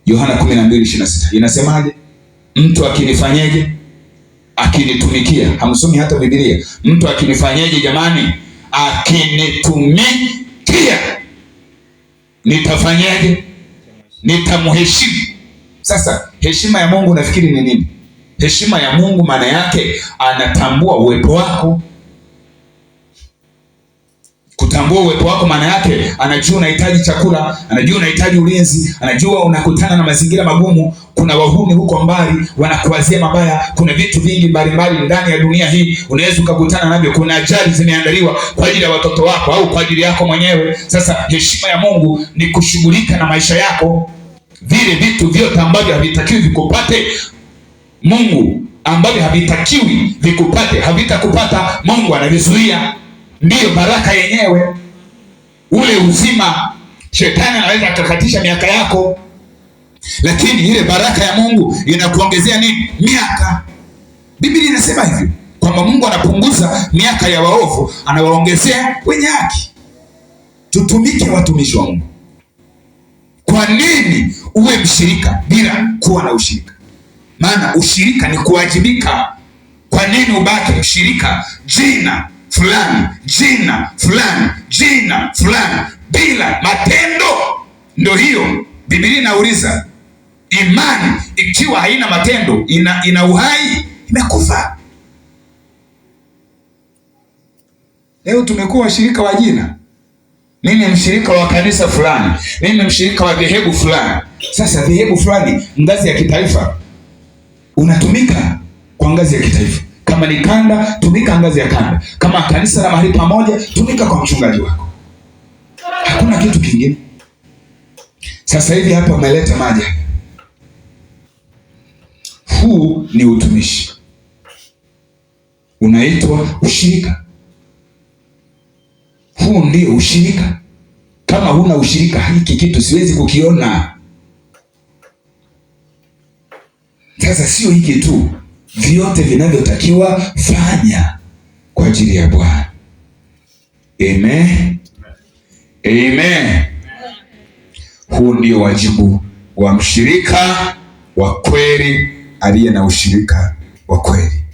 Yohana 12:26 inasemaje? Mtu akinifanyeje? Akinitumikia. Hamsomi hata Biblia. Mtu akinifanyeje jamani? Akinitumikia. Nitafanyaje? Nitamheshimu. Sasa heshima ya Mungu nafikiri ni nini? Heshima ya Mungu maana yake anatambua uwepo wako. Kutambua uwepo wako maana yake anajua unahitaji chakula, anajua unahitaji ulinzi, anajua unakutana na mazingira magumu. Kuna wahuni huko mbali wanakuwazia mabaya, kuna vitu vingi mbalimbali ndani ya dunia hii unaweza ukakutana navyo. Kuna ajali zimeandaliwa kwa ajili ya watoto wako au kwa ajili yako mwenyewe. Sasa heshima ya Mungu ni kushughulika na maisha yako. Vile vitu vyote ambavyo havitakiwi vikupate Mungu, ambavyo havitakiwi vikupate, havitakupata, Mungu anavizuia. Ndiyo baraka yenyewe. Ule uzima shetani anaweza akakatisha miaka yako, lakini ile baraka ya Mungu inakuongezea nini? Miaka. Biblia inasema hivyo kwamba Mungu anapunguza miaka ya waovu, anawaongezea wenye haki. Tutumike watumishi wa Mungu. Kwa nini uwe mshirika bila kuwa na ushirika? Maana ushirika ni kuwajibika. Kwa nini ubaki mshirika jina fulani, jina fulani, jina fulani bila matendo? Ndio hiyo Biblia inauliza, imani ikiwa haina matendo ina uhai, imekufa. Leo tumekuwa washirika wa jina. Mimi ni mshirika wa kanisa fulani, mimi ni mshirika wa dhehebu fulani. Sasa dhehebu fulani ngazi ya kitaifa, unatumika kwa ngazi ya kitaifa. Kama ni kanda, tumika ngazi ya kanda. Kama kanisa la mahali pamoja, tumika kwa mchungaji wako. Hakuna kitu kingine. Sasa hivi hapa umeleta maji. Huu ni utumishi, unaitwa ushirika. Huu ndio ushirika. Kama huna ushirika, hiki kitu siwezi kukiona. Sasa sio hiki tu, vyote vinavyotakiwa fanya kwa ajili ya Bwana. Amen. Amen. Huu ndio wajibu wa mshirika wa kweli aliye na ushirika wa kweli.